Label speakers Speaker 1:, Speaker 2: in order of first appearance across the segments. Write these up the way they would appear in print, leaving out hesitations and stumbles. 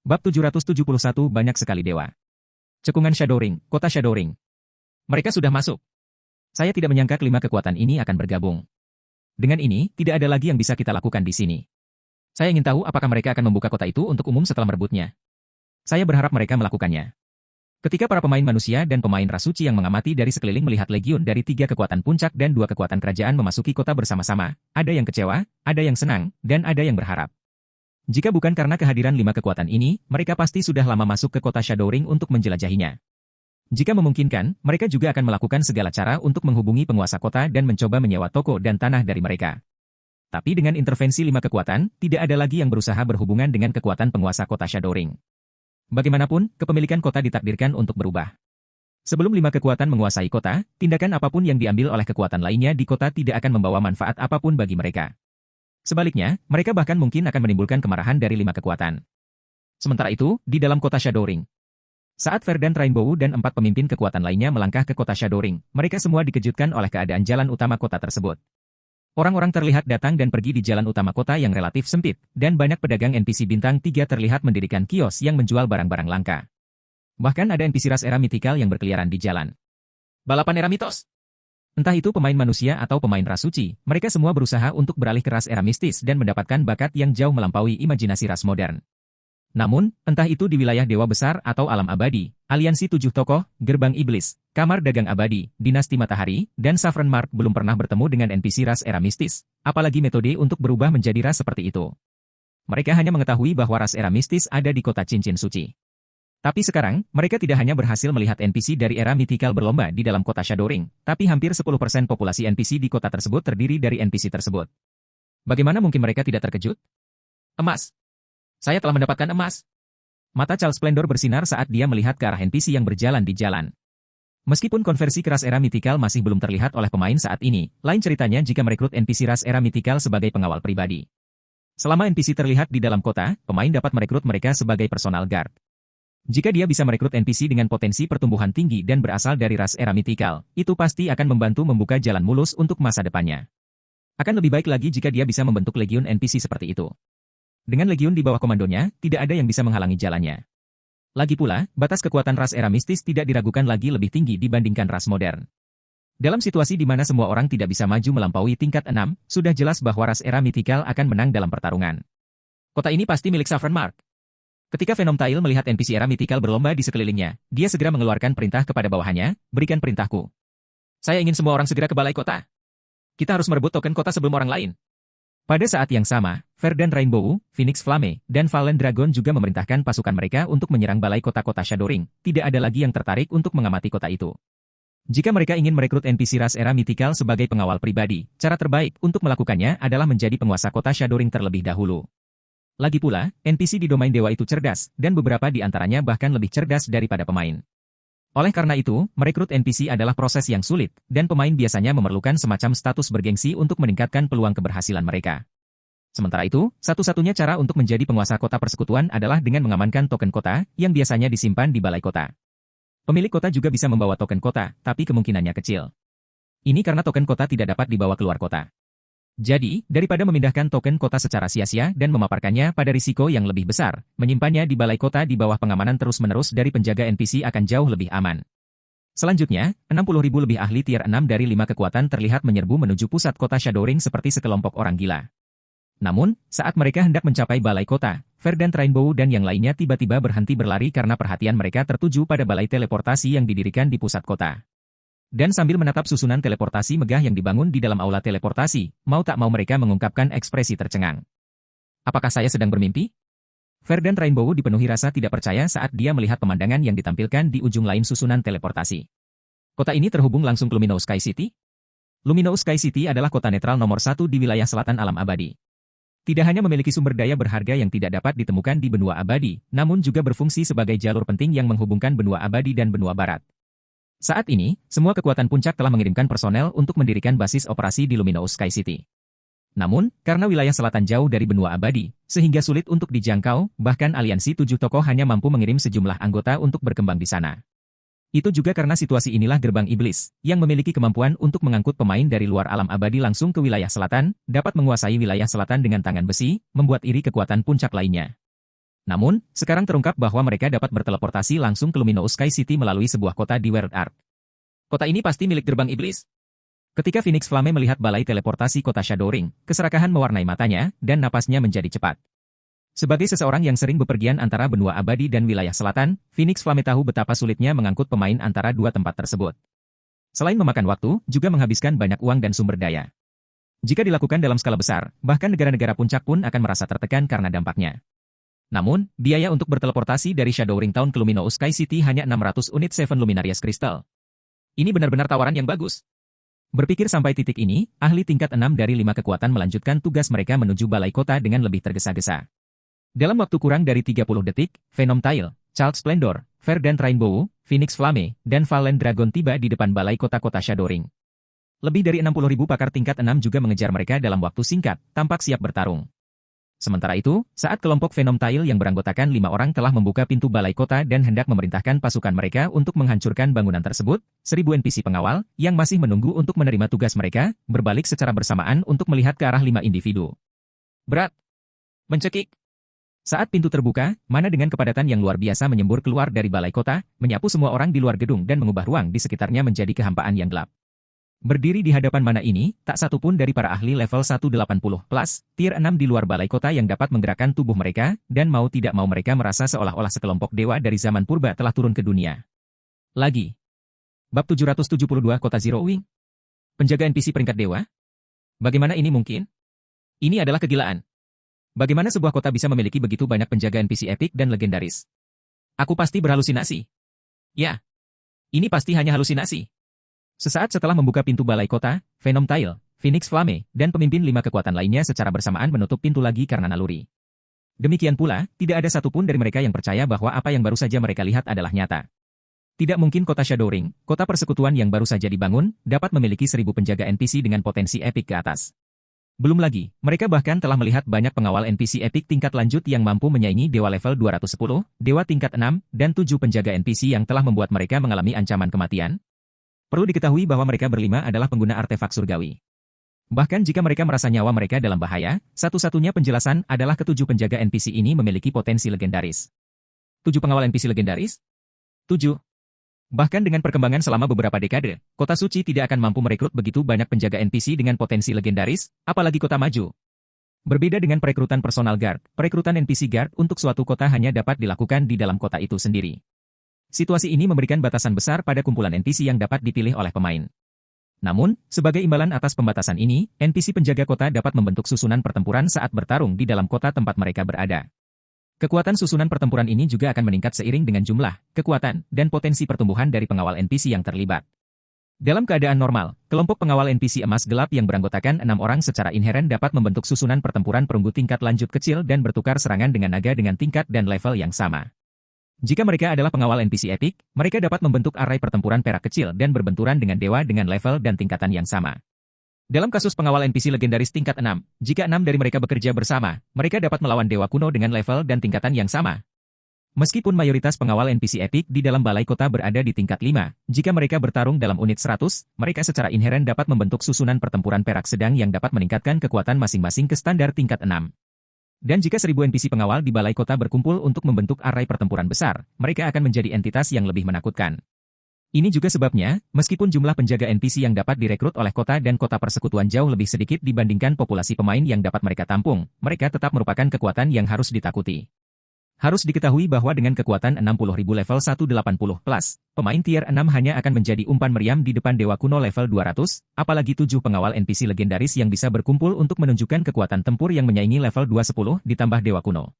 Speaker 1: Bab 771 Banyak sekali dewa. Cekungan Shadowring, kota Shadowring. Mereka sudah masuk. Saya tidak menyangka kelima kekuatan ini akan bergabung. Dengan ini, tidak ada lagi yang bisa kita lakukan di sini. Saya ingin tahu apakah mereka akan membuka kota itu untuk umum setelah merebutnya. Saya berharap mereka melakukannya. Ketika para pemain manusia dan pemain ras suci yang mengamati dari sekeliling melihat legiun dari 3 kekuatan puncak dan 2 kekuatan kerajaan memasuki kota bersama-sama, ada yang kecewa, ada yang senang, dan ada yang berharap. Jika bukan karena kehadiran 5 kekuatan ini, mereka pasti sudah lama masuk ke kota Shadowring untuk menjelajahinya. Jika memungkinkan, mereka juga akan melakukan segala cara untuk menghubungi penguasa kota dan mencoba menyewa toko dan tanah dari mereka. Tapi dengan intervensi 5 kekuatan, tidak ada lagi yang berusaha berhubungan dengan kekuatan penguasa kota Shadowring. Bagaimanapun, kepemilikan kota ditakdirkan untuk berubah. Sebelum 5 kekuatan menguasai kota, tindakan apapun yang diambil oleh kekuatan lainnya di kota tidak akan membawa manfaat apapun bagi mereka. Sebaliknya, mereka bahkan mungkin akan menimbulkan kemarahan dari 5 kekuatan. Sementara itu, di dalam kota Shadowring. Saat Verdant Rainbow dan 4 pemimpin kekuatan lainnya melangkah ke kota Shadowring, mereka semua dikejutkan oleh keadaan jalan utama kota tersebut. Orang-orang terlihat datang dan pergi di jalan utama kota yang relatif sempit, dan banyak pedagang NPC bintang 3 terlihat mendirikan kios yang menjual barang-barang langka. Bahkan ada NPC ras era mitikal yang berkeliaran di jalan. Balapan era mitos. Entah itu pemain manusia atau pemain ras suci, mereka semua berusaha untuk beralih ke ras era mistis dan mendapatkan bakat yang jauh melampaui imajinasi ras modern. Namun, entah itu di wilayah Dewa Besar atau Alam Abadi, Aliansi 7 Tokoh, Gerbang Iblis, Kamar Dagang Abadi, Dinasti Matahari, dan Saffron Mark belum pernah bertemu dengan NPC ras era mistis, apalagi metode untuk berubah menjadi ras seperti itu. Mereka hanya mengetahui bahwa ras era mistis ada di kota Cincin Suci. Tapi sekarang, mereka tidak hanya berhasil melihat NPC dari era mitikal berlomba di dalam kota Shadowring, tapi hampir 10% populasi NPC di kota tersebut terdiri dari NPC tersebut. Bagaimana mungkin mereka tidak terkejut? Emas. Saya telah mendapatkan emas. Mata Charles Splendor bersinar saat dia melihat ke arah NPC yang berjalan di jalan. Meskipun konversi ke ras era mitikal masih belum terlihat oleh pemain saat ini, lain ceritanya jika merekrut NPC ras era mitikal sebagai pengawal pribadi. Selama NPC terlihat di dalam kota, pemain dapat merekrut mereka sebagai personal guard. Jika dia bisa merekrut NPC dengan potensi pertumbuhan tinggi dan berasal dari ras era mitikal, itu pasti akan membantu membuka jalan mulus untuk masa depannya. Akan lebih baik lagi jika dia bisa membentuk legiun NPC seperti itu. Dengan legiun di bawah komandonya, tidak ada yang bisa menghalangi jalannya. Lagi pula, batas kekuatan ras era mistis tidak diragukan lagi lebih tinggi dibandingkan ras modern. Dalam situasi di mana semua orang tidak bisa maju melampaui tingkat 6, sudah jelas bahwa ras era mitikal akan menang dalam pertarungan. Kota ini pasti milik Saffron Mark. Ketika Venom Tail melihat NPC era mitikal berlomba di sekelilingnya, dia segera mengeluarkan perintah kepada bawahannya, berikan perintahku. Saya ingin semua orang segera ke balai kota. Kita harus merebut token kota sebelum orang lain. Pada saat yang sama, Verdant Rainbow, Phoenix Flame, dan Fallen Dragon juga memerintahkan pasukan mereka untuk menyerang balai kota-kota Shadowring. Tidak ada lagi yang tertarik untuk mengamati kota itu. Jika mereka ingin merekrut NPC ras era mitikal sebagai pengawal pribadi, cara terbaik untuk melakukannya adalah menjadi penguasa kota Shadowring terlebih dahulu. Lagi pula, NPC di domain dewa itu cerdas, dan beberapa di antaranya bahkan lebih cerdas daripada pemain. Oleh karena itu, merekrut NPC adalah proses yang sulit, dan pemain biasanya memerlukan semacam status bergengsi untuk meningkatkan peluang keberhasilan mereka. Sementara itu, satu-satunya cara untuk menjadi penguasa kota persekutuan adalah dengan mengamankan token kota, yang biasanya disimpan di balai kota. Pemilik kota juga bisa membawa token kota, tapi kemungkinannya kecil. Ini karena token kota tidak dapat dibawa keluar kota. Jadi, daripada memindahkan token kota secara sia-sia dan memaparkannya pada risiko yang lebih besar, menyimpannya di balai kota di bawah pengamanan terus-menerus dari penjaga NPC akan jauh lebih aman. Selanjutnya, 60.000 lebih ahli tier 6 dari 5 kekuatan terlihat menyerbu menuju pusat kota Shadowring seperti sekelompok orang gila. Namun, saat mereka hendak mencapai balai kota, Verdant Rainbow dan yang lainnya tiba-tiba berhenti berlari karena perhatian mereka tertuju pada balai teleportasi yang didirikan di pusat kota. Dan sambil menatap susunan teleportasi megah yang dibangun di dalam aula teleportasi, mau tak mau mereka mengungkapkan ekspresi tercengang. Apakah saya sedang bermimpi? Verdant Rainbow dipenuhi rasa tidak percaya saat dia melihat pemandangan yang ditampilkan di ujung lain susunan teleportasi. Kota ini terhubung langsung ke Luminous Sky City? Luminous Sky City adalah kota netral nomor 1 di wilayah selatan Alam Abadi. Tidak hanya memiliki sumber daya berharga yang tidak dapat ditemukan di benua abadi, namun juga berfungsi sebagai jalur penting yang menghubungkan benua abadi dan benua barat. Saat ini, semua kekuatan puncak telah mengirimkan personel untuk mendirikan basis operasi di Luminous Sky City. Namun, karena wilayah selatan jauh dari benua abadi, sehingga sulit untuk dijangkau, bahkan Aliansi 7 Tokoh hanya mampu mengirim sejumlah anggota untuk berkembang di sana. Itu juga karena situasi inilah Gerbang Iblis, yang memiliki kemampuan untuk mengangkut pemain dari luar alam abadi langsung ke wilayah selatan, dapat menguasai wilayah selatan dengan tangan besi, membuat iri kekuatan puncak lainnya. Namun, sekarang terungkap bahwa mereka dapat berteleportasi langsung ke Luminous Sky City melalui sebuah kota di World Ark. Kota ini pasti milik gerbang iblis. Ketika Phoenix Flame melihat balai teleportasi kota Shadowring, keserakahan mewarnai matanya, dan napasnya menjadi cepat. Sebagai seseorang yang sering bepergian antara benua abadi dan wilayah selatan, Phoenix Flame tahu betapa sulitnya mengangkut pemain antara dua tempat tersebut. Selain memakan waktu, juga menghabiskan banyak uang dan sumber daya. Jika dilakukan dalam skala besar, bahkan negara-negara puncak pun akan merasa tertekan karena dampaknya. Namun, biaya untuk berteleportasi dari Shadowring Town ke Luminous Sky City hanya 600 unit Seven Luminarias Crystal. Ini benar-benar tawaran yang bagus. Berpikir sampai titik ini, ahli tingkat 6 dari 5 kekuatan melanjutkan tugas mereka menuju balai kota dengan lebih tergesa-gesa. Dalam waktu kurang dari 30 detik, Venom Tail, Child Splendor, Verdant Rainbow, Phoenix Flame, dan Fallen Dragon tiba di depan balai kota-kota Shadowring. Lebih dari 60.000 pakar tingkat 6 juga mengejar mereka dalam waktu singkat, tampak siap bertarung. Sementara itu, saat kelompok Venom Tail yang beranggotakan 5 orang telah membuka pintu balai kota dan hendak memerintahkan pasukan mereka untuk menghancurkan bangunan tersebut, 1000 NPC pengawal, yang masih menunggu untuk menerima tugas mereka, berbalik secara bersamaan untuk melihat ke arah 5 individu. Berat. Mencekik. Saat pintu terbuka, mana dengan kepadatan yang luar biasa menyembur keluar dari balai kota, menyapu semua orang di luar gedung dan mengubah ruang di sekitarnya menjadi kehampaan yang gelap. Berdiri di hadapan mana ini, tak satu pun dari para ahli level 180+, tier 6 di luar balai kota yang dapat menggerakkan tubuh mereka, dan mau tidak mau mereka merasa seolah-olah sekelompok dewa dari zaman purba telah turun ke dunia. Lagi. Bab 772 Kota Zero Wing. Penjaga NPC peringkat dewa? Bagaimana ini mungkin? Ini adalah kegilaan. Bagaimana sebuah kota bisa memiliki begitu banyak penjaga NPC epik dan legendaris? Aku pasti berhalusinasi. Ya. Ini pasti hanya halusinasi. Sesaat setelah membuka pintu balai kota, Venom Tail, Phoenix Flame, dan pemimpin 5 kekuatan lainnya secara bersamaan menutup pintu lagi karena naluri. Demikian pula, tidak ada satupun dari mereka yang percaya bahwa apa yang baru saja mereka lihat adalah nyata. Tidak mungkin kota Shadowring, kota persekutuan yang baru saja dibangun, dapat memiliki 1000 penjaga NPC dengan potensi epik ke atas. Belum lagi, mereka bahkan telah melihat banyak pengawal NPC epik tingkat lanjut yang mampu menyaingi dewa level 210, dewa tingkat 6, dan 7 penjaga NPC yang telah membuat mereka mengalami ancaman kematian. Perlu diketahui bahwa mereka berlima adalah pengguna artefak surgawi. Bahkan jika mereka merasa nyawa mereka dalam bahaya, satu-satunya penjelasan adalah ketujuh penjaga NPC ini memiliki potensi legendaris. 7 pengawal NPC legendaris? 7. Bahkan dengan perkembangan selama beberapa dekade, kota suci tidak akan mampu merekrut begitu banyak penjaga NPC dengan potensi legendaris, apalagi kota maju. Berbeda dengan perekrutan personal guard, perekrutan NPC guard untuk suatu kota hanya dapat dilakukan di dalam kota itu sendiri. Situasi ini memberikan batasan besar pada kumpulan NPC yang dapat dipilih oleh pemain. Namun, sebagai imbalan atas pembatasan ini, NPC penjaga kota dapat membentuk susunan pertempuran saat bertarung di dalam kota tempat mereka berada. Kekuatan susunan pertempuran ini juga akan meningkat seiring dengan jumlah, kekuatan, dan potensi pertumbuhan dari pengawal NPC yang terlibat. Dalam keadaan normal, kelompok pengawal NPC emas gelap yang beranggotakan 6 orang secara inheren dapat membentuk susunan pertempuran perunggu tingkat lanjut kecil dan bertukar serangan dengan naga dengan tingkat dan level yang sama. Jika mereka adalah pengawal NPC epik, mereka dapat membentuk arai pertempuran perak kecil dan berbenturan dengan dewa dengan level dan tingkatan yang sama. Dalam kasus pengawal NPC legendaris tingkat 6, jika 6 dari mereka bekerja bersama, mereka dapat melawan dewa kuno dengan level dan tingkatan yang sama. Meskipun mayoritas pengawal NPC epik di dalam balai kota berada di tingkat 5, jika mereka bertarung dalam unit 100, mereka secara inheren dapat membentuk susunan pertempuran perak sedang yang dapat meningkatkan kekuatan masing-masing ke standar tingkat 6. Dan jika 1000 NPC pengawal di balai kota berkumpul untuk membentuk arai pertempuran besar, mereka akan menjadi entitas yang lebih menakutkan. Ini juga sebabnya, meskipun jumlah penjaga NPC yang dapat direkrut oleh kota dan kota persekutuan jauh lebih sedikit dibandingkan populasi pemain yang dapat mereka tampung, mereka tetap merupakan kekuatan yang harus ditakuti. Harus diketahui bahwa dengan kekuatan 60.000 level 180+, pemain tier 6 hanya akan menjadi umpan meriam di depan dewa kuno level 200, apalagi 7 pengawal NPC legendaris yang bisa berkumpul untuk menunjukkan kekuatan tempur yang menyaingi level 210 ditambah dewa kuno.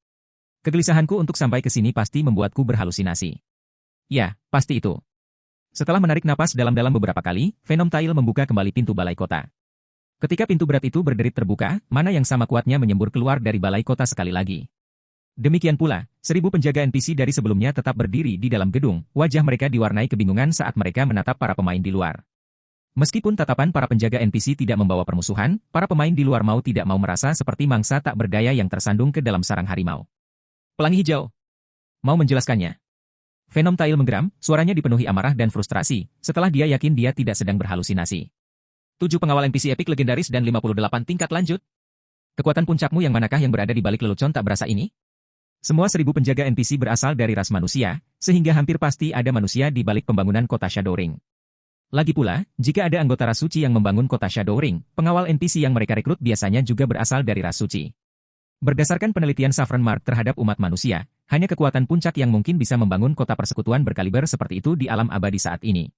Speaker 1: Kegelisahanku untuk sampai ke sini pasti membuatku berhalusinasi. Ya, pasti itu. Setelah menarik napas dalam-dalam beberapa kali, Venom Tail membuka kembali pintu balai kota. Ketika pintu berat itu berderit terbuka, mana yang sama kuatnya menyembur keluar dari balai kota sekali lagi. Demikian pula, 1000 penjaga NPC dari sebelumnya tetap berdiri di dalam gedung, wajah mereka diwarnai kebingungan saat mereka menatap para pemain di luar. Meskipun tatapan para penjaga NPC tidak membawa permusuhan, para pemain di luar mau tidak mau merasa seperti mangsa tak berdaya yang tersandung ke dalam sarang harimau. Pelangi hijau. Mau menjelaskannya? Venom Tail menggeram, suaranya dipenuhi amarah dan frustrasi, setelah dia yakin dia tidak sedang berhalusinasi. 7 pengawal NPC epik legendaris dan 58 tingkat lanjut. Kekuatan puncakmu yang manakah yang berada di balik lelucon tak berasa ini? Semua 1.000 penjaga NPC berasal dari ras manusia, sehingga hampir pasti ada manusia di balik pembangunan kota Shadowring. Lagi pula, jika ada anggota ras suci yang membangun kota Shadowring, pengawal NPC yang mereka rekrut biasanya juga berasal dari ras suci. Berdasarkan penelitian Saffron Mark terhadap umat manusia, hanya kekuatan puncak yang mungkin bisa membangun kota persekutuan berkaliber seperti itu di alam abadi saat ini.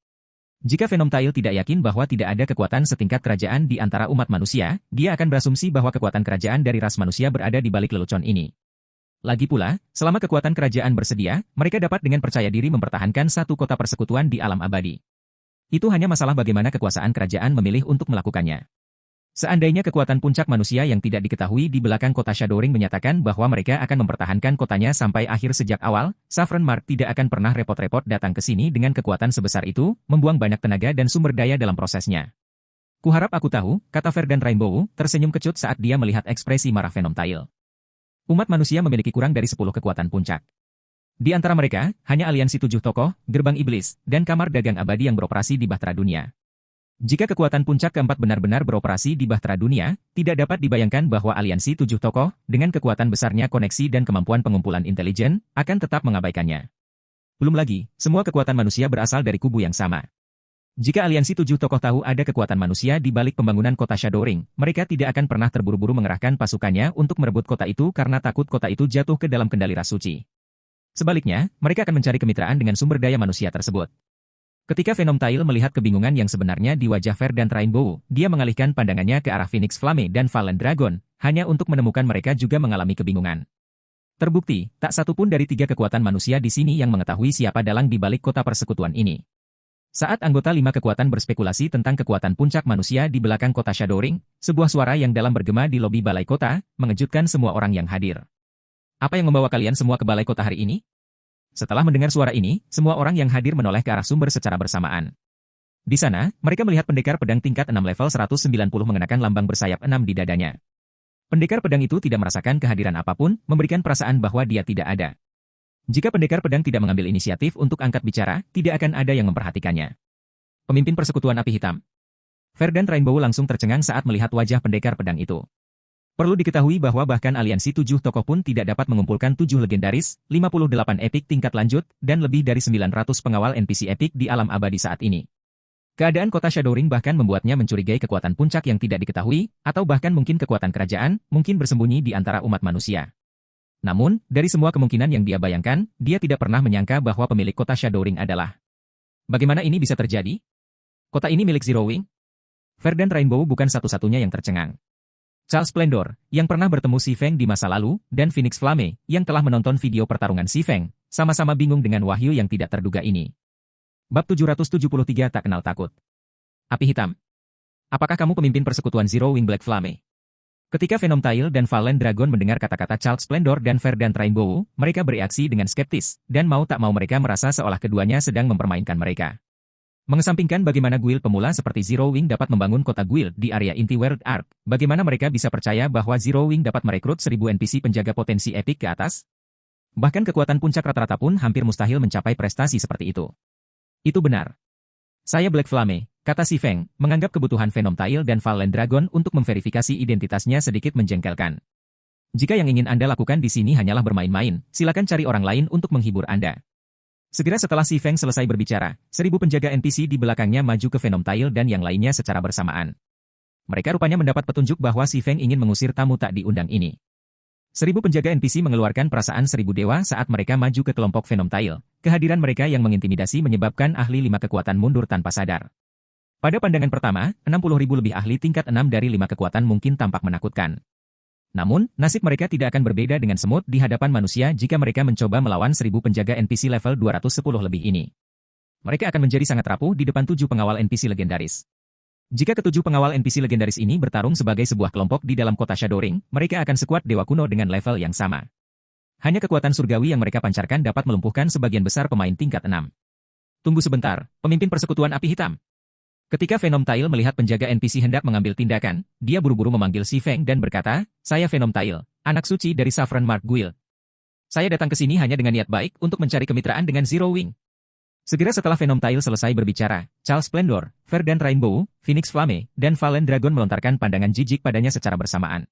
Speaker 1: Jika Venom Tail tidak yakin bahwa tidak ada kekuatan setingkat kerajaan di antara umat manusia, dia akan berasumsi bahwa kekuatan kerajaan dari ras manusia berada di balik lelucon ini. Lagi pula, selama kekuatan kerajaan bersedia, mereka dapat dengan percaya diri mempertahankan satu kota persekutuan di alam abadi. Itu hanya masalah bagaimana kekuasaan kerajaan memilih untuk melakukannya. Seandainya kekuatan puncak manusia yang tidak diketahui di belakang kota Shadowring menyatakan bahwa mereka akan mempertahankan kotanya sampai akhir sejak awal, Saffron Mark tidak akan pernah repot-repot datang ke sini dengan kekuatan sebesar itu, membuang banyak tenaga dan sumber daya dalam prosesnya. Kuharap aku tahu, kata Verdant Rainbow, tersenyum kecut saat dia melihat ekspresi marah Venom Tail. Umat manusia memiliki kurang dari 10 kekuatan puncak. Di antara mereka, hanya aliansi 7 tokoh, gerbang iblis, dan kamar dagang abadi yang beroperasi di Bahtera Dunia. Jika kekuatan puncak keempat benar-benar beroperasi di Bahtera Dunia, tidak dapat dibayangkan bahwa aliansi 7 tokoh, dengan kekuatan besarnya koneksi dan kemampuan pengumpulan intelijen, akan tetap mengabaikannya. Belum lagi, semua kekuatan manusia berasal dari kubu yang sama. Jika aliansi 7 tokoh tahu ada kekuatan manusia di balik pembangunan kota Shadowring, mereka tidak akan pernah terburu-buru mengerahkan pasukannya untuk merebut kota itu karena takut kota itu jatuh ke dalam kendali ras suci. Sebaliknya, mereka akan mencari kemitraan dengan sumber daya manusia tersebut. Ketika Venom Tail melihat kebingungan yang sebenarnya di wajah Verdant Rainbow, dia mengalihkan pandangannya ke arah Phoenix Flame dan Fallen Dragon, hanya untuk menemukan mereka juga mengalami kebingungan. Terbukti, tak satu pun dari 3 kekuatan manusia di sini yang mengetahui siapa dalang di balik kota persekutuan ini. Saat anggota 5 kekuatan berspekulasi tentang kekuatan puncak manusia di belakang kota Shadowring, sebuah suara yang dalam bergema di lobi balai kota, mengejutkan semua orang yang hadir. Apa yang membawa kalian semua ke balai kota hari ini? Setelah mendengar suara ini, semua orang yang hadir menoleh ke arah sumber secara bersamaan. Di sana, mereka melihat pendekar pedang tingkat 6 level 190 mengenakan lambang bersayap 6 di dadanya. Pendekar pedang itu tidak merasakan kehadiran apapun, memberikan perasaan bahwa dia tidak ada. Jika pendekar pedang tidak mengambil inisiatif untuk angkat bicara, tidak akan ada yang memperhatikannya. Pemimpin Persekutuan Api Hitam. Verdant Rainbow langsung tercengang saat melihat wajah pendekar pedang itu. Perlu diketahui bahwa bahkan aliansi 7 tokoh pun tidak dapat mengumpulkan 7 legendaris, 58 epik tingkat lanjut, dan lebih dari 900 pengawal NPC epik di alam abadi saat ini. Keadaan kota Shadowring bahkan membuatnya mencurigai kekuatan puncak yang tidak diketahui, atau bahkan mungkin kekuatan kerajaan, mungkin bersembunyi di antara umat manusia. Namun, dari semua kemungkinan yang dia bayangkan, dia tidak pernah menyangka bahwa pemilik kota Shadowring adalah. Bagaimana ini bisa terjadi? Kota ini milik Zero Wing? Verdant Rainbow bukan satu-satunya yang tercengang. Charles Splendor, yang pernah bertemu Si Feng di masa lalu, dan Phoenix Flame, yang telah menonton video pertarungan Si Feng, sama-sama bingung dengan wahyu yang tidak terduga ini. Bab 773 Tak Kenal Takut. Api Hitam. Apakah kamu pemimpin persekutuan Zero Wing Black Flame? Ketika Venom Tail dan Fallen Dragon mendengar kata-kata Charles Splendor dan Verdant Rainbow, mereka bereaksi dengan skeptis, dan mau tak mau mereka merasa seolah keduanya sedang mempermainkan mereka. Mengesampingkan bagaimana guild pemula seperti Zero Wing dapat membangun kota guild di area inti World Arc, bagaimana mereka bisa percaya bahwa Zero Wing dapat merekrut 1000 NPC penjaga potensi epik ke atas? Bahkan kekuatan puncak rata-rata pun hampir mustahil mencapai prestasi seperti itu. Itu benar. Saya Black Flame, kata Si Feng, menganggap kebutuhan Venom Tail dan Fallen Dragon untuk memverifikasi identitasnya sedikit menjengkelkan. Jika yang ingin Anda lakukan di sini hanyalah bermain-main, silakan cari orang lain untuk menghibur Anda. Segera setelah Si Feng selesai berbicara, 1000 penjaga NPC di belakangnya maju ke Venom Tail dan yang lainnya secara bersamaan. Mereka rupanya mendapat petunjuk bahwa Si Feng ingin mengusir tamu tak diundang ini. 1000 penjaga NPC mengeluarkan perasaan 1000 dewa saat mereka maju ke kelompok Venom Tail. Kehadiran mereka yang mengintimidasi menyebabkan ahli 5 kekuatan mundur tanpa sadar. Pada pandangan pertama, 60.000 lebih ahli tingkat 6 dari 5 kekuatan mungkin tampak menakutkan. Namun, nasib mereka tidak akan berbeda dengan semut di hadapan manusia jika mereka mencoba melawan 1000 penjaga NPC level 210 lebih ini. Mereka akan menjadi sangat rapuh di depan 7 pengawal NPC legendaris. Jika ketujuh pengawal NPC legendaris ini bertarung sebagai sebuah kelompok di dalam kota Shadowring, mereka akan sekuat dewa kuno dengan level yang sama. Hanya kekuatan surgawi yang mereka pancarkan dapat melumpuhkan sebagian besar pemain tingkat 6. Tunggu sebentar, pemimpin persekutuan api hitam. Ketika Venom Tail melihat penjaga NPC hendak mengambil tindakan, dia buru-buru memanggil Si Feng dan berkata, "Saya Venom Tail, anak suci dari Saffron Mark Guild. Saya datang ke sini hanya dengan niat baik untuk mencari kemitraan dengan Zero Wing." Segera setelah Venom Tail selesai berbicara, Charles Splendor, Verdant Rainbow, Phoenix Flame, dan Fallen Dragon melontarkan pandangan jijik padanya secara bersamaan.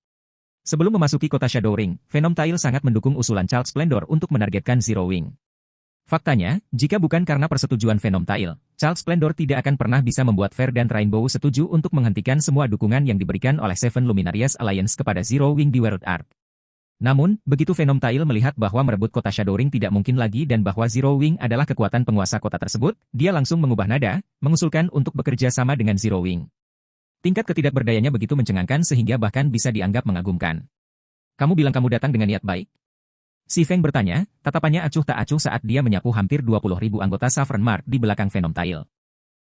Speaker 1: Sebelum memasuki kota Shadow Ring, Venom Tail sangat mendukung usulan Child Splendor untuk menargetkan Zero Wing. Faktanya, jika bukan karena persetujuan Venom Tail, Child Splendor tidak akan pernah bisa membuat Verdant Rainbow setuju untuk menghentikan semua dukungan yang diberikan oleh Seven Luminarias Alliance kepada Zero Wing di World Arc. Namun, begitu Venom Tail melihat bahwa merebut kota Shadow Ring tidak mungkin lagi dan bahwa Zero Wing adalah kekuatan penguasa kota tersebut, dia langsung mengubah nada, mengusulkan untuk bekerja sama dengan Zero Wing. Tingkat ketidakberdayanya begitu mencengangkan sehingga bahkan bisa dianggap mengagumkan. Kamu bilang kamu datang dengan niat baik? Si Feng bertanya, tatapannya acuh tak acuh saat dia menyapu hampir 20.000 anggota Saffron Mark di belakang Venom Tail.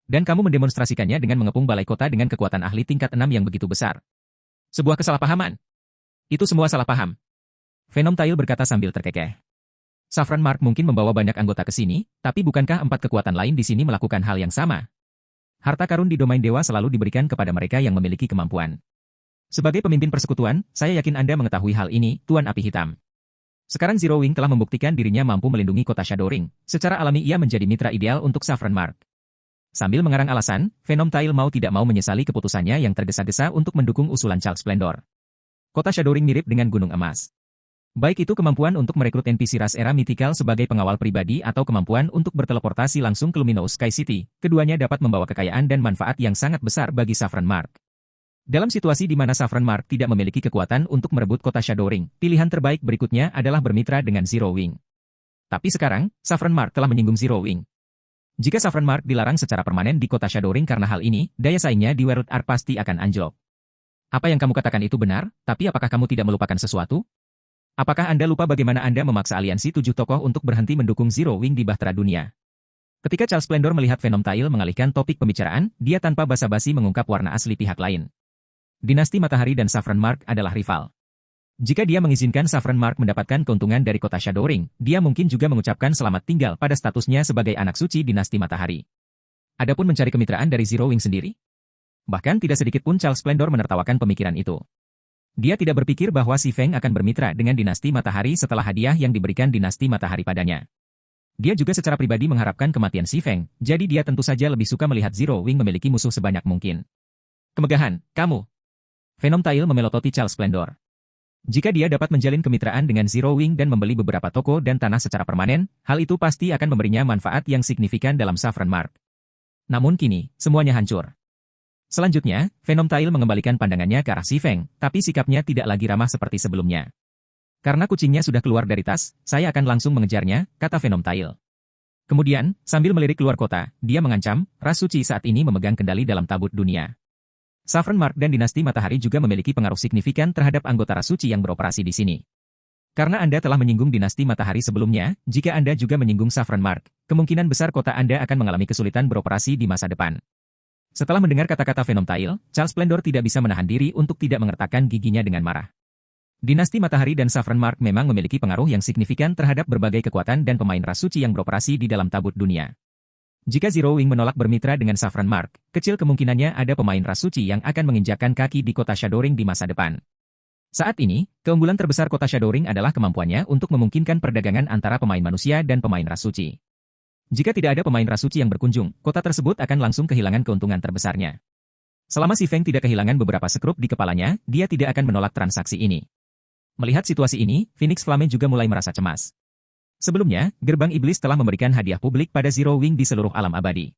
Speaker 1: Dan kamu mendemonstrasikannya dengan mengepung balai kota dengan kekuatan ahli tingkat 6 yang begitu besar. Sebuah kesalahpahaman. Itu semua salah paham. Venom Tail berkata sambil terkekeh. Saffron Mark mungkin membawa banyak anggota ke sini, tapi bukankah 4 kekuatan lain di sini melakukan hal yang sama? Harta karun di domain dewa selalu diberikan kepada mereka yang memiliki kemampuan. Sebagai pemimpin persekutuan, saya yakin Anda mengetahui hal ini, Tuan Api Hitam. Sekarang Zero Wing telah membuktikan dirinya mampu melindungi kota Shadow Ring. Secara alami ia menjadi mitra ideal untuk Saffron Mark. Sambil mengarang alasan, Venom Tail mau tidak mau menyesali keputusannya yang tergesa-gesa untuk mendukung usulan Child Splendor. Kota Shadow Ring mirip dengan Gunung Emas. Baik itu kemampuan untuk merekrut NPC ras era mythical sebagai pengawal pribadi atau kemampuan untuk berteleportasi langsung ke Luminous Sky City, keduanya dapat membawa kekayaan dan manfaat yang sangat besar bagi Saffron Mark. Dalam situasi di mana Saffron Mark tidak memiliki kekuatan untuk merebut kota Shadow Ring, pilihan terbaik berikutnya adalah bermitra dengan Zero Wing. Tapi sekarang, Saffron Mark telah menyinggung Zero Wing. Jika Saffron Mark dilarang secara permanen di kota Shadow Ring karena hal ini, daya saingnya di World Arc pasti akan anjlok. Apa yang kamu katakan itu benar, tapi apakah kamu tidak melupakan sesuatu? Apakah Anda lupa bagaimana Anda memaksa aliansi 7 tokoh untuk berhenti mendukung Zero Wing di Bahtera Dunia? Ketika Child Splendor melihat Venom Tail mengalihkan topik pembicaraan, dia tanpa basa-basi mengungkap warna asli pihak lain. Dinasti Matahari dan Saffron Mark adalah rival. Jika dia mengizinkan Saffron Mark mendapatkan keuntungan dari kota Shadow Ring, dia mungkin juga mengucapkan selamat tinggal pada statusnya sebagai anak suci Dinasti Matahari. Adapun mencari kemitraan dari Zero Wing sendiri? Bahkan tidak sedikit pun Child Splendor menertawakan pemikiran itu. Dia tidak berpikir bahwa si Feng akan bermitra dengan Dinasti Matahari setelah hadiah yang diberikan Dinasti Matahari padanya. Dia juga secara pribadi mengharapkan kematian si Feng, jadi dia tentu saja lebih suka melihat Zero Wing memiliki musuh sebanyak mungkin. Kemegahan, kamu. Venom Tail memelototi Child Splendor. Jika dia dapat menjalin kemitraan dengan Zero Wing dan membeli beberapa toko dan tanah secara permanen, hal itu pasti akan memberinya manfaat yang signifikan dalam Saffron Mark. Namun kini, semuanya hancur. Selanjutnya, Venom Tail mengembalikan pandangannya ke arah si Feng, tapi sikapnya tidak lagi ramah seperti sebelumnya. Karena kucingnya sudah keluar dari tas, saya akan langsung mengejarnya, kata Venom Tail. Kemudian, sambil melirik keluar kota, dia mengancam, ras suci saat ini memegang kendali dalam tabut dunia. Saffron Mark dan Dinasti Matahari juga memiliki pengaruh signifikan terhadap anggota ras suci yang beroperasi di sini. Karena Anda telah menyinggung Dinasti Matahari sebelumnya, jika Anda juga menyinggung Saffron Mark, kemungkinan besar kota Anda akan mengalami kesulitan beroperasi di masa depan. Setelah mendengar kata-kata Venom Tail, Child Splendor tidak bisa menahan diri untuk tidak mengertakkan giginya dengan marah. Dinasti Matahari dan Saffron Mark memang memiliki pengaruh yang signifikan terhadap berbagai kekuatan dan pemain ras suci yang beroperasi di dalam tabut dunia. Jika Zero Wing menolak bermitra dengan Saffron Mark, kecil kemungkinannya ada pemain ras suci yang akan menginjakkan kaki di kota Shadow Ring di masa depan. Saat ini, keunggulan terbesar kota Shadow Ring adalah kemampuannya untuk memungkinkan perdagangan antara pemain manusia dan pemain ras suci. Jika tidak ada pemain ras suci yang berkunjung, kota tersebut akan langsung kehilangan keuntungan terbesarnya. Selama si Feng tidak kehilangan beberapa sekrup di kepalanya, dia tidak akan menolak transaksi ini. Melihat situasi ini, Phoenix Flame juga mulai merasa cemas. Sebelumnya, Gerbang Iblis telah memberikan hadiah publik pada Zero Wing di seluruh alam abadi.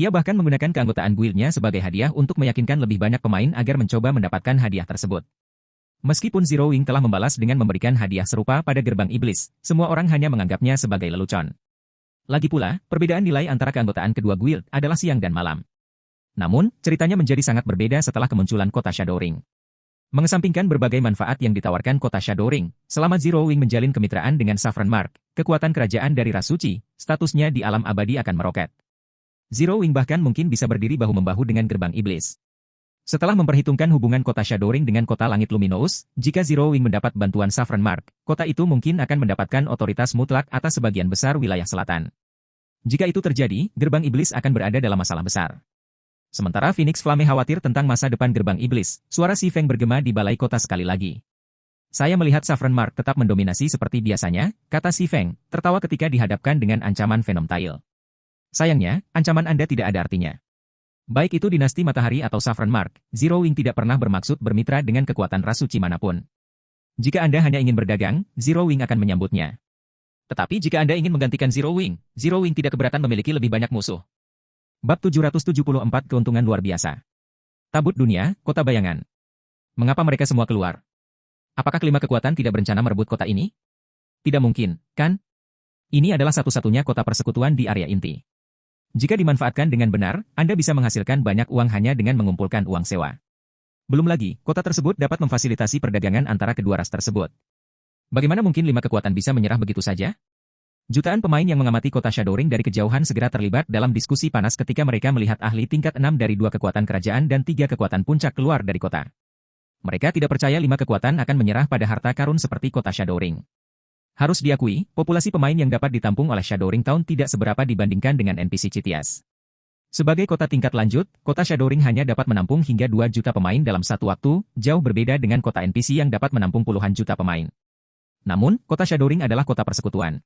Speaker 1: Ia bahkan menggunakan keanggotaan guildnya sebagai hadiah untuk meyakinkan lebih banyak pemain agar mencoba mendapatkan hadiah tersebut. Meskipun Zero Wing telah membalas dengan memberikan hadiah serupa pada Gerbang Iblis, semua orang hanya menganggapnya sebagai lelucon. Lagi pula, perbedaan nilai antara keanggotaan kedua guild adalah siang dan malam. Namun, ceritanya menjadi sangat berbeda setelah kemunculan kota Shadow Ring. Mengesampingkan berbagai manfaat yang ditawarkan kota Shadow Ring, selama Zero Wing menjalin kemitraan dengan Saffron Mark, kekuatan kerajaan dari ras suci, statusnya di alam abadi akan meroket. Zero Wing bahkan mungkin bisa berdiri bahu-membahu dengan Gerbang Iblis. Setelah memperhitungkan hubungan kota Shadow Ring dengan kota Langit Luminous, jika Zero Wing mendapat bantuan Saffron Mark, kota itu mungkin akan mendapatkan otoritas mutlak atas sebagian besar wilayah selatan. Jika itu terjadi, Gerbang Iblis akan berada dalam masalah besar. Sementara Phoenix Flame khawatir tentang masa depan Gerbang Iblis, suara si Feng bergema di balai kota sekali lagi. Saya melihat Saffron Mark tetap mendominasi seperti biasanya, kata si Feng, tertawa ketika dihadapkan dengan ancaman Venom Tail. Sayangnya, ancaman Anda tidak ada artinya. Baik itu Dinasti Matahari atau Saffron Mark, Zero Wing tidak pernah bermaksud bermitra dengan kekuatan ras suci manapun. Jika Anda hanya ingin berdagang, Zero Wing akan menyambutnya. Tetapi jika Anda ingin menggantikan Zero Wing tidak keberatan memiliki lebih banyak musuh. Bab 774 Keuntungan Luar Biasa. Tabut Dunia, Kota Bayangan. Mengapa mereka semua keluar? Apakah kelima kekuatan tidak berencana merebut kota ini? Tidak mungkin, kan? Ini adalah satu-satunya kota persekutuan di area inti. Jika dimanfaatkan dengan benar, Anda bisa menghasilkan banyak uang hanya dengan mengumpulkan uang sewa. Belum lagi, kota tersebut dapat memfasilitasi perdagangan antara kedua ras tersebut. Bagaimana mungkin lima kekuatan bisa menyerah begitu saja? Jutaan pemain yang mengamati kota Shadowring dari kejauhan segera terlibat dalam diskusi panas ketika mereka melihat ahli tingkat 6 dari 2 kekuatan kerajaan dan 3 kekuatan puncak keluar dari kota. Mereka tidak percaya 5 kekuatan akan menyerah pada harta karun seperti kota Shadowring. Harus diakui, populasi pemain yang dapat ditampung oleh Shadowring Town tidak seberapa dibandingkan dengan NPC Citias. Sebagai kota tingkat lanjut, kota Shadowring hanya dapat menampung hingga 2 juta pemain dalam satu waktu, jauh berbeda dengan kota NPC yang dapat menampung puluhan juta pemain. Namun, kota Shadowring adalah kota persekutuan.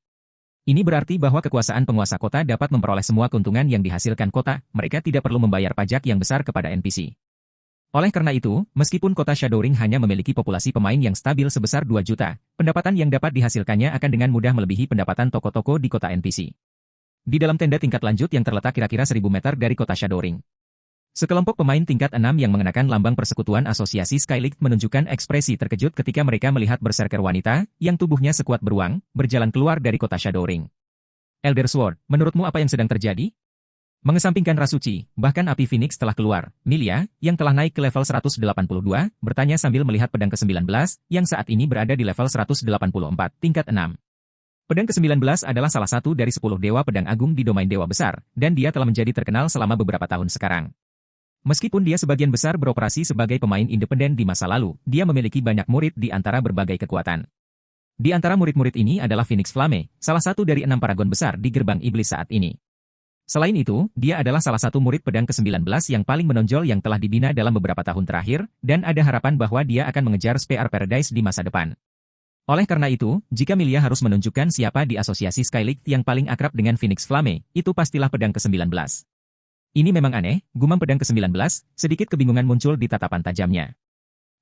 Speaker 1: Ini berarti bahwa kekuasaan penguasa kota dapat memperoleh semua keuntungan yang dihasilkan kota, mereka tidak perlu membayar pajak yang besar kepada NPC. Oleh karena itu, meskipun kota Shadowring hanya memiliki populasi pemain yang stabil sebesar 2 juta, pendapatan yang dapat dihasilkannya akan dengan mudah melebihi pendapatan toko-toko di kota NPC. Di dalam tenda tingkat lanjut yang terletak kira-kira 1000 meter dari kota Shadowring, sekelompok pemain tingkat 6 yang mengenakan lambang persekutuan asosiasi Skylight menunjukkan ekspresi terkejut ketika mereka melihat berserker wanita, yang tubuhnya sekuat beruang, berjalan keluar dari kota Shadowring. Elder Sword, menurutmu apa yang sedang terjadi? Mengesampingkan ras suci, bahkan api Phoenix telah keluar. Milia, yang telah naik ke level 182, bertanya sambil melihat pedang ke-19, yang saat ini berada di level 184, tingkat 6. Pedang ke-19 adalah salah satu dari 10 dewa pedang agung di domain dewa besar, dan dia telah menjadi terkenal selama beberapa tahun sekarang. Meskipun dia sebagian besar beroperasi sebagai pemain independen di masa lalu, dia memiliki banyak murid di antara berbagai kekuatan. Di antara murid-murid ini adalah Phoenix Flame, salah satu dari 6 paragon besar di gerbang iblis saat ini. Selain itu, dia adalah salah satu murid pedang ke-19 yang paling menonjol yang telah dibina dalam beberapa tahun terakhir, dan ada harapan bahwa dia akan mengejar Spear Paradise di masa depan. Oleh karena itu, jika Milia harus menunjukkan siapa di asosiasi Skylight yang paling akrab dengan Phoenix Flame, itu pastilah pedang ke-19. Ini memang aneh, gumam pedang ke-19, sedikit kebingungan muncul di tatapan tajamnya.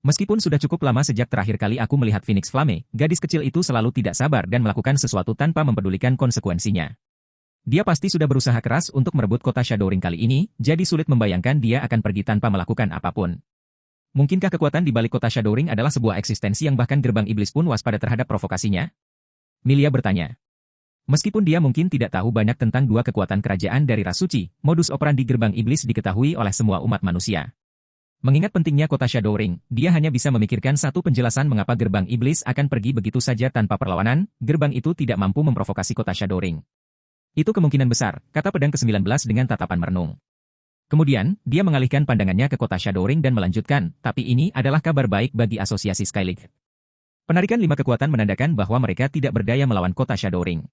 Speaker 1: Meskipun sudah cukup lama sejak terakhir kali aku melihat Phoenix Flame, gadis kecil itu selalu tidak sabar dan melakukan sesuatu tanpa mempedulikan konsekuensinya. Dia pasti sudah berusaha keras untuk merebut kota Shadowring kali ini, jadi sulit membayangkan dia akan pergi tanpa melakukan apapun. Mungkinkah kekuatan di balik kota Shadowring adalah sebuah eksistensi yang bahkan gerbang iblis pun waspada terhadap provokasinya? Milia bertanya. Meskipun dia mungkin tidak tahu banyak tentang 2 kekuatan kerajaan dari ras suci, modus operandi gerbang iblis diketahui oleh semua umat manusia. Mengingat pentingnya kota Shadowring, dia hanya bisa memikirkan satu penjelasan mengapa gerbang iblis akan pergi begitu saja tanpa perlawanan, gerbang itu tidak mampu memprovokasi kota Shadowring. Itu kemungkinan besar, kata pedang ke-19 dengan tatapan merenung. Kemudian, dia mengalihkan pandangannya ke kota Shadowring dan melanjutkan, tapi ini adalah kabar baik bagi asosiasi Skylight. Penarikan 5 kekuatan menandakan bahwa mereka tidak berdaya melawan kota Shadowring.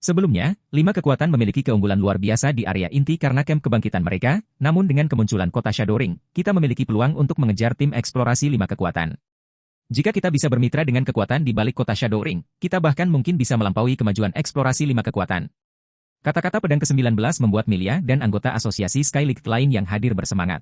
Speaker 1: Sebelumnya, 5 kekuatan memiliki keunggulan luar biasa di area inti karena camp kebangkitan mereka, namun dengan kemunculan kota Shadowring, kita memiliki peluang untuk mengejar tim eksplorasi 5 kekuatan. Jika kita bisa bermitra dengan kekuatan di balik kota Shadowring, kita bahkan mungkin bisa melampaui kemajuan eksplorasi 5 kekuatan. Kata-kata pedang ke-19 membuat Milia dan anggota asosiasi Skylight lain yang hadir bersemangat.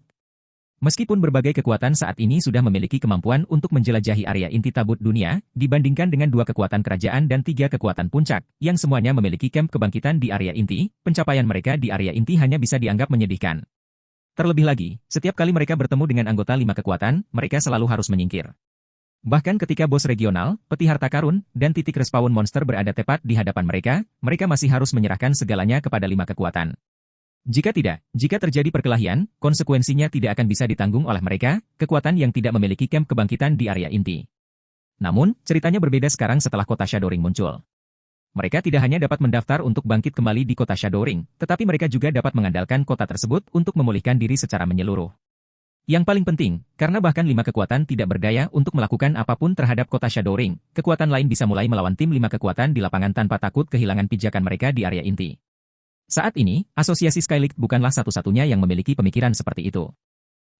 Speaker 1: Meskipun berbagai kekuatan saat ini sudah memiliki kemampuan untuk menjelajahi area inti tabut dunia, dibandingkan dengan 2 kekuatan kerajaan dan 3 kekuatan puncak, yang semuanya memiliki camp kebangkitan di area inti, pencapaian mereka di area inti hanya bisa dianggap menyedihkan. Terlebih lagi, setiap kali mereka bertemu dengan anggota 5 kekuatan, mereka selalu harus menyingkir. Bahkan ketika bos regional, peti harta karun, dan titik respawn monster berada tepat di hadapan mereka, mereka masih harus menyerahkan segalanya kepada 5 kekuatan. Jika tidak, jika terjadi perkelahian, konsekuensinya tidak akan bisa ditanggung oleh mereka, kekuatan yang tidak memiliki camp kebangkitan di area inti. Namun, ceritanya berbeda sekarang setelah kota Shadowring muncul. Mereka tidak hanya dapat mendaftar untuk bangkit kembali di kota Shadowring, tetapi mereka juga dapat mengandalkan kota tersebut untuk memulihkan diri secara menyeluruh. Yang paling penting, karena bahkan 5 kekuatan tidak berdaya untuk melakukan apapun terhadap kota Shadowring, kekuatan lain bisa mulai melawan tim 5 kekuatan di lapangan tanpa takut kehilangan pijakan mereka di area inti. Saat ini, asosiasi Skylight bukanlah satu-satunya yang memiliki pemikiran seperti itu.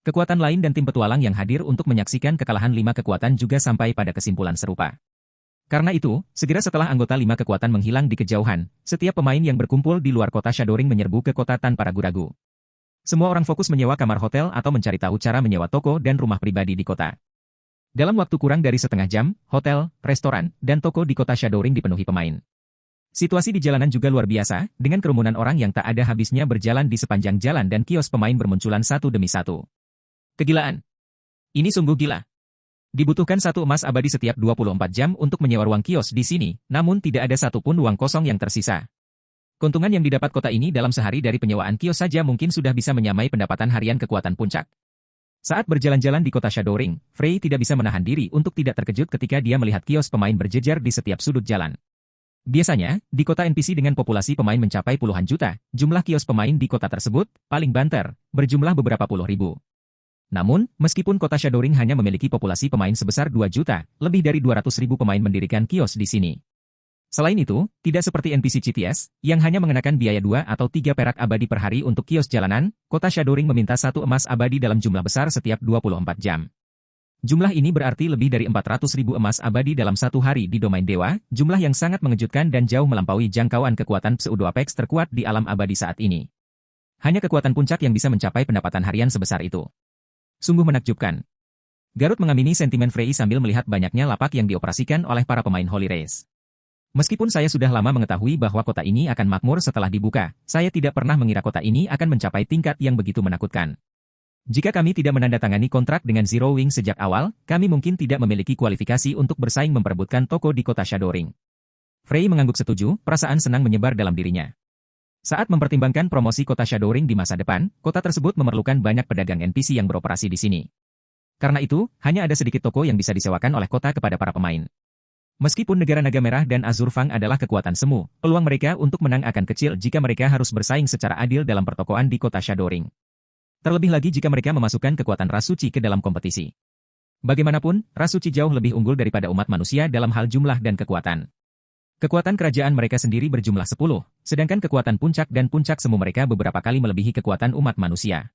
Speaker 1: Kekuatan lain dan tim petualang yang hadir untuk menyaksikan kekalahan 5 kekuatan juga sampai pada kesimpulan serupa. Karena itu, segera setelah anggota 5 kekuatan menghilang di kejauhan, setiap pemain yang berkumpul di luar kota Shadowring menyerbu ke kota tanpa ragu-ragu. Semua orang fokus menyewa kamar hotel atau mencari tahu cara menyewa toko dan rumah pribadi di kota. Dalam waktu kurang dari setengah jam, hotel, restoran, dan toko di kota Shadowring dipenuhi pemain. Situasi di jalanan juga luar biasa, dengan kerumunan orang yang tak ada habisnya berjalan di sepanjang jalan dan kios pemain bermunculan satu demi satu. Kegilaan. Ini sungguh gila. Dibutuhkan satu emas abadi setiap 24 jam untuk menyewa ruang kios di sini, namun tidak ada satupun ruang kosong yang tersisa. Keuntungan yang didapat kota ini dalam sehari dari penyewaan kios saja mungkin sudah bisa menyamai pendapatan harian kekuatan puncak. Saat berjalan-jalan di kota Shadowring, Frey tidak bisa menahan diri untuk tidak terkejut ketika dia melihat kios pemain berjejer di setiap sudut jalan. Biasanya, di kota NPC dengan populasi pemain mencapai puluhan juta, jumlah kios pemain di kota tersebut, paling banter, berjumlah beberapa puluh ribu. Namun, meskipun kota Shadowring hanya memiliki populasi pemain sebesar 2 juta, lebih dari 200.000 pemain mendirikan kios di sini. Selain itu, tidak seperti NPC CTS, yang hanya mengenakan biaya 2 atau 3 perak abadi per hari untuk kios jalanan, kota Shadowring meminta 1 emas abadi dalam jumlah besar setiap 24 jam. Jumlah ini berarti lebih dari 400.000 emas abadi dalam satu hari di domain dewa, jumlah yang sangat mengejutkan dan jauh melampaui jangkauan kekuatan pseudo-apex terkuat di alam abadi saat ini. Hanya kekuatan puncak yang bisa mencapai pendapatan harian sebesar itu. Sungguh menakjubkan. Garut mengamini sentimen Frey sambil melihat banyaknya lapak yang dioperasikan oleh para pemain Holy Race. Meskipun saya sudah lama mengetahui bahwa kota ini akan makmur setelah dibuka, saya tidak pernah mengira kota ini akan mencapai tingkat yang begitu menakutkan. Jika kami tidak menandatangani kontrak dengan Zero Wing sejak awal, kami mungkin tidak memiliki kualifikasi untuk bersaing memperebutkan toko di kota Shadowring. Frey mengangguk setuju, perasaan senang menyebar dalam dirinya. Saat mempertimbangkan promosi kota Shadowring di masa depan, kota tersebut memerlukan banyak pedagang NPC yang beroperasi di sini. Karena itu, hanya ada sedikit toko yang bisa disewakan oleh kota kepada para pemain. Meskipun negara naga merah dan Azur Fang adalah kekuatan semu, peluang mereka untuk menang akan kecil jika mereka harus bersaing secara adil dalam pertokoan di kota Shadowring. Terlebih lagi jika mereka memasukkan kekuatan ras suci ke dalam kompetisi. Bagaimanapun, ras suci jauh lebih unggul daripada umat manusia dalam hal jumlah dan kekuatan. Kekuatan kerajaan mereka sendiri berjumlah 10, sedangkan kekuatan puncak dan puncak semu mereka beberapa kali melebihi kekuatan umat manusia.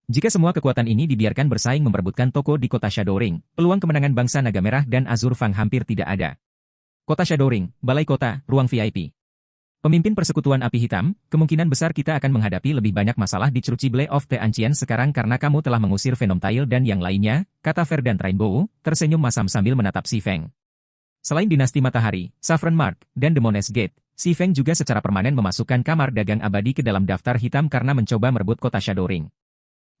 Speaker 1: Jika semua kekuatan ini dibiarkan bersaing memperebutkan toko di kota Shadowring, peluang kemenangan bangsa naga merah dan Azur Fang hampir tidak ada. Kota Shadowring, Balai Kota, Ruang VIP. Pemimpin Persekutuan Api Hitam, kemungkinan besar kita akan menghadapi lebih banyak masalah di Crucible of the Ancient sekarang karena kamu telah mengusir Venom Tail dan yang lainnya, kata Verdant Rainbow, tersenyum masam sambil menatap Si Feng. Selain Dinasti Matahari, Saffron Mark, dan Demoness Gate, Si Feng juga secara permanen memasukkan kamar dagang abadi ke dalam daftar hitam karena mencoba merebut kota Shadowring.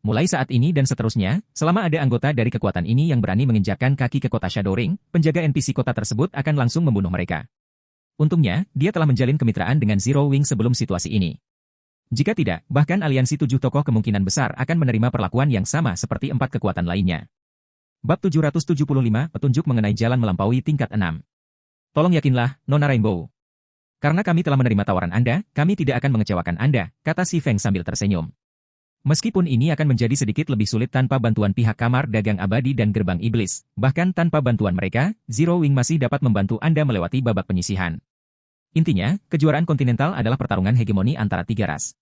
Speaker 1: Mulai saat ini dan seterusnya, selama ada anggota dari kekuatan ini yang berani menginjakkan kaki ke kota Shadowring, penjaga NPC kota tersebut akan langsung membunuh mereka. Untungnya, dia telah menjalin kemitraan dengan Zero Wing sebelum situasi ini. Jika tidak, bahkan aliansi 7 tokoh kemungkinan besar akan menerima perlakuan yang sama seperti 4 kekuatan lainnya. Bab 775, petunjuk mengenai jalan melampaui tingkat 6. Tolong yakinlah, Nona Rainbow. Karena kami telah menerima tawaran Anda, kami tidak akan mengecewakan Anda, kata Si Feng sambil tersenyum. Meskipun ini akan menjadi sedikit lebih sulit tanpa bantuan pihak kamar dagang abadi dan gerbang iblis, bahkan tanpa bantuan mereka, Zero Wing masih dapat membantu Anda melewati babak penyisihan. Intinya, kejuaraan kontinental adalah pertarungan hegemoni antara 3 ras.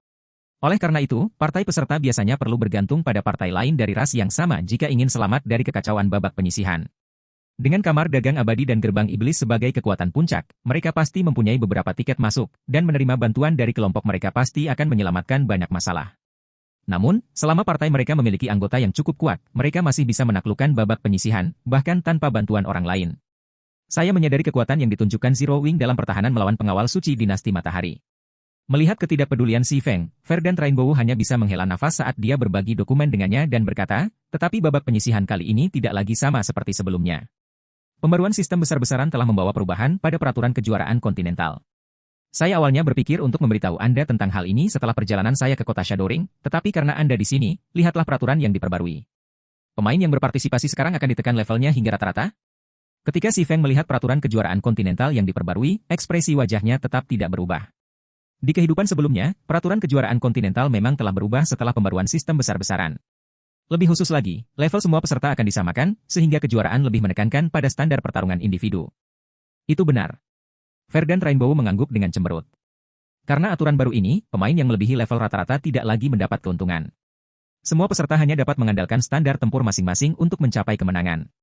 Speaker 1: Oleh karena itu, partai peserta biasanya perlu bergantung pada partai lain dari ras yang sama jika ingin selamat dari kekacauan babak penyisihan. Dengan kamar dagang abadi dan gerbang iblis sebagai kekuatan puncak, mereka pasti mempunyai beberapa tiket masuk, dan menerima bantuan dari kelompok mereka pasti akan menyelamatkan banyak masalah. Namun, selama partai mereka memiliki anggota yang cukup kuat, mereka masih bisa menaklukkan babak penyisihan, bahkan tanpa bantuan orang lain. Saya menyadari kekuatan yang ditunjukkan Zero Wing dalam pertahanan melawan pengawal suci Dinasti Matahari. Melihat ketidakpedulian Si Feng, Verdant Rainbow hanya bisa menghela nafas saat dia berbagi dokumen dengannya dan berkata, tetapi babak penyisihan kali ini tidak lagi sama seperti sebelumnya. Pembaruan sistem besar-besaran telah membawa perubahan pada peraturan kejuaraan kontinental. Saya awalnya berpikir untuk memberitahu Anda tentang hal ini setelah perjalanan saya ke kota Shadowring, tetapi karena Anda di sini, lihatlah peraturan yang diperbarui. Pemain yang berpartisipasi sekarang akan ditekan levelnya hingga rata-rata? Ketika Si Feng melihat peraturan kejuaraan kontinental yang diperbarui, ekspresi wajahnya tetap tidak berubah. Di kehidupan sebelumnya, peraturan kejuaraan kontinental memang telah berubah setelah pembaruan sistem besar-besaran. Lebih khusus lagi, level semua peserta akan disamakan, sehingga kejuaraan lebih menekankan pada standar pertarungan individu. Itu benar. Verdant Rainbow mengangguk dengan cemberut. Karena aturan baru ini, pemain yang melebihi level rata-rata tidak lagi mendapat keuntungan. Semua peserta hanya dapat mengandalkan standar tempur masing-masing untuk mencapai kemenangan.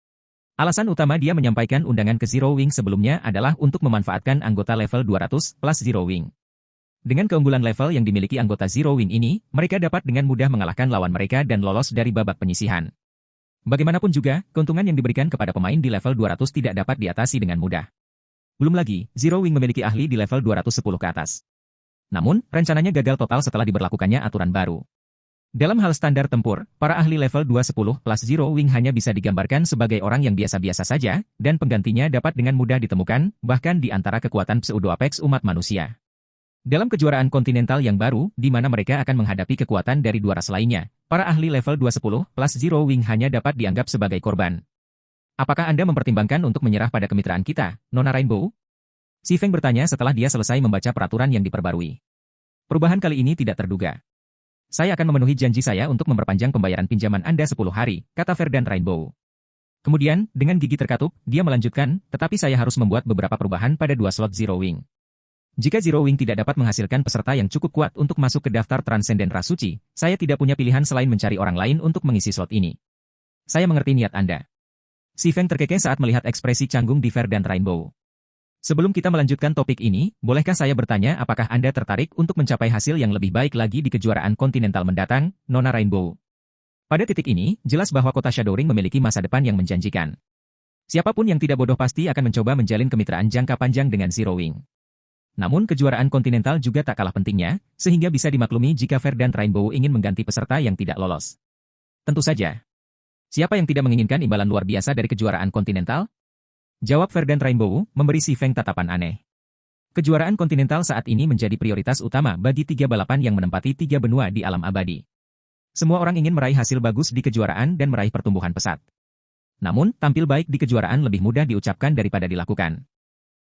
Speaker 1: Alasan utama dia menyampaikan undangan ke Zero Wing sebelumnya adalah untuk memanfaatkan anggota level 200 plus Zero Wing. Dengan keunggulan level yang dimiliki anggota Zero Wing ini, mereka dapat dengan mudah mengalahkan lawan mereka dan lolos dari babak penyisihan. Bagaimanapun juga, keuntungan yang diberikan kepada pemain di level 200 tidak dapat diatasi dengan mudah. Belum lagi, Zero Wing memiliki ahli di level 210 ke atas. Namun, rencananya gagal total setelah diberlakukannya aturan baru. Dalam hal standar tempur, para ahli level 210 plus Zero Wing hanya bisa digambarkan sebagai orang yang biasa-biasa saja, dan penggantinya dapat dengan mudah ditemukan, bahkan di antara kekuatan pseudo-apex umat manusia. Dalam kejuaraan kontinental yang baru, di mana mereka akan menghadapi kekuatan dari dua ras lainnya, para ahli level 210 plus Zero Wing hanya dapat dianggap sebagai korban. Apakah Anda mempertimbangkan untuk menyerah pada kemitraan kita, Nona Rainbow? Si Feng bertanya setelah dia selesai membaca peraturan yang diperbarui. Perubahan kali ini tidak terduga. Saya akan memenuhi janji saya untuk memperpanjang pembayaran pinjaman Anda 10 hari, kata Verdant Rainbow. Kemudian, dengan gigi terkatup, dia melanjutkan, tetapi saya harus membuat beberapa perubahan pada 2 slot Zero Wing. Jika Zero Wing tidak dapat menghasilkan peserta yang cukup kuat untuk masuk ke daftar Transenden Ras Suci, saya tidak punya pilihan selain mencari orang lain untuk mengisi slot ini. Saya mengerti niat Anda. Si Feng terkekeh saat melihat ekspresi canggung di Verdant Rainbow. Sebelum kita melanjutkan topik ini, bolehkah saya bertanya apakah Anda tertarik untuk mencapai hasil yang lebih baik lagi di kejuaraan kontinental mendatang, Nona Rainbow? Pada titik ini, jelas bahwa kota Shadowring memiliki masa depan yang menjanjikan. Siapapun yang tidak bodoh pasti akan mencoba menjalin kemitraan jangka panjang dengan Zero Wing. Namun kejuaraan kontinental juga tak kalah pentingnya, sehingga bisa dimaklumi jika Verdant Rainbow ingin mengganti peserta yang tidak lolos. Tentu saja. Siapa yang tidak menginginkan imbalan luar biasa dari kejuaraan kontinental? Jawab Verdant Rainbow, memberi si Feng tatapan aneh. Kejuaraan kontinental saat ini menjadi prioritas utama bagi 3 balapan yang menempati 3 benua di alam abadi. Semua orang ingin meraih hasil bagus di kejuaraan dan meraih pertumbuhan pesat. Namun, tampil baik di kejuaraan lebih mudah diucapkan daripada dilakukan.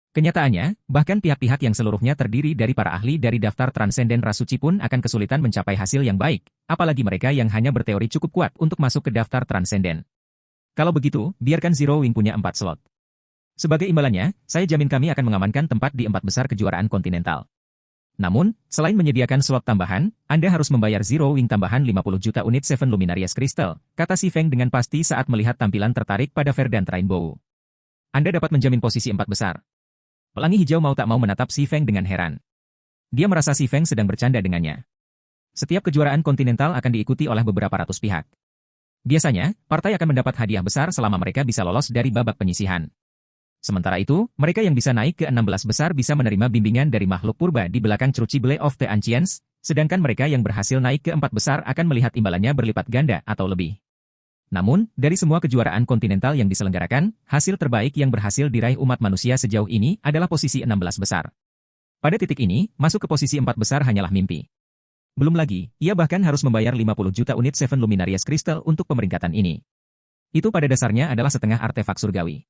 Speaker 1: Kenyataannya, bahkan pihak-pihak yang seluruhnya terdiri dari para ahli dari daftar Transenden Ras Suci pun akan kesulitan mencapai hasil yang baik, apalagi mereka yang hanya berteori cukup kuat untuk masuk ke daftar Transenden. Kalau begitu, biarkan Zero Wing punya 4 slot. Sebagai imbalannya, saya jamin kami akan mengamankan tempat di 4 besar kejuaraan kontinental. Namun, selain menyediakan slot tambahan, Anda harus membayar Zero Wing tambahan 50 juta unit Seven Luminarias Crystal, kata si Feng dengan pasti saat melihat tampilan tertarik pada Verdant Rainbow. Anda dapat menjamin posisi 4 besar. Pelangi hijau mau tak mau menatap si Feng dengan heran. Dia merasa si Feng sedang bercanda dengannya. Setiap kejuaraan kontinental akan diikuti oleh beberapa ratus pihak. Biasanya, partai akan mendapat hadiah besar selama mereka bisa lolos dari babak penyisihan. Sementara itu, mereka yang bisa naik ke 16 besar bisa menerima bimbingan dari makhluk purba di belakang Crucible of the Ancients, sedangkan mereka yang berhasil naik ke 4 besar akan melihat imbalannya berlipat ganda atau lebih. Namun, dari semua kejuaraan kontinental yang diselenggarakan, hasil terbaik yang berhasil diraih umat manusia sejauh ini adalah posisi 16 besar. Pada titik ini, masuk ke posisi 4 besar hanyalah mimpi. Belum lagi, ia bahkan harus membayar 50 juta unit Seven Luminarias Crystal untuk pemeringkatan ini. Itu pada dasarnya adalah setengah artefak surgawi.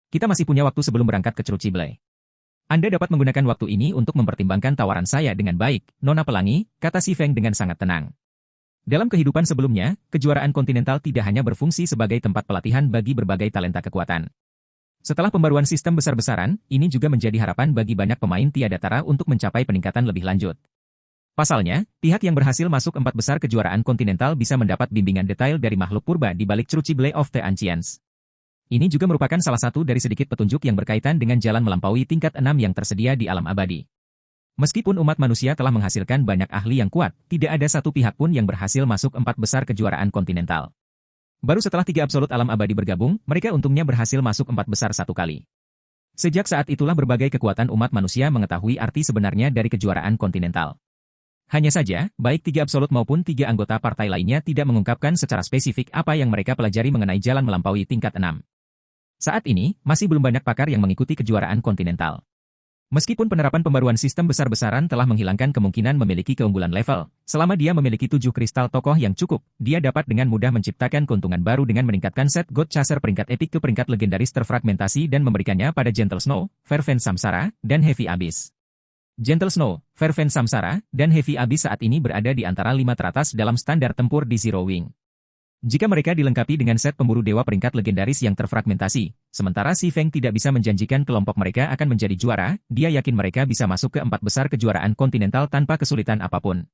Speaker 1: Kita masih punya waktu sebelum berangkat ke Crucible. Anda dapat menggunakan waktu ini untuk mempertimbangkan tawaran saya dengan baik, Nona Pelangi, kata si Feng dengan sangat tenang. Dalam kehidupan sebelumnya, kejuaraan kontinental tidak hanya berfungsi sebagai tempat pelatihan bagi berbagai talenta kekuatan. Setelah pembaruan sistem besar-besaran, ini juga menjadi harapan bagi banyak pemain tiada tara untuk mencapai peningkatan lebih lanjut. Pasalnya, pihak yang berhasil masuk 4 besar kejuaraan kontinental bisa mendapat bimbingan detail dari makhluk purba di balik Crucible of the Ancients. Ini juga merupakan salah satu dari sedikit petunjuk yang berkaitan dengan jalan melampaui tingkat 6 yang tersedia di alam abadi. Meskipun umat manusia telah menghasilkan banyak ahli yang kuat, tidak ada satu pihak pun yang berhasil masuk 4 besar kejuaraan kontinental. Baru setelah 3 absolut alam abadi bergabung, mereka untungnya berhasil masuk 4 besar 1 kali. Sejak saat itulah berbagai kekuatan umat manusia mengetahui arti sebenarnya dari kejuaraan kontinental. Hanya saja, baik 3 absolut maupun 3 anggota partai lainnya tidak mengungkapkan secara spesifik apa yang mereka pelajari mengenai jalan melampaui tingkat 6. Saat ini, masih belum banyak pakar yang mengikuti kejuaraan kontinental. Meskipun penerapan pembaruan sistem besar-besaran telah menghilangkan kemungkinan memiliki keunggulan level, selama dia memiliki 7 kristal tokoh yang cukup, dia dapat dengan mudah menciptakan keuntungan baru dengan meningkatkan set God Chaser peringkat epik ke peringkat legendaris terfragmentasi dan memberikannya pada Gentle Snow, Fervent Samsara, dan Heavy Abyss. Gentle Snow, Fervent Samsara, dan Heavy Abyss saat ini berada di antara 5 teratas dalam standar tempur di Zero Wing. Jika mereka dilengkapi dengan set pemburu dewa peringkat legendaris yang terfragmentasi, sementara si Feng tidak bisa menjanjikan kelompok mereka akan menjadi juara, dia yakin mereka bisa masuk ke 4 besar kejuaraan kontinental tanpa kesulitan apapun.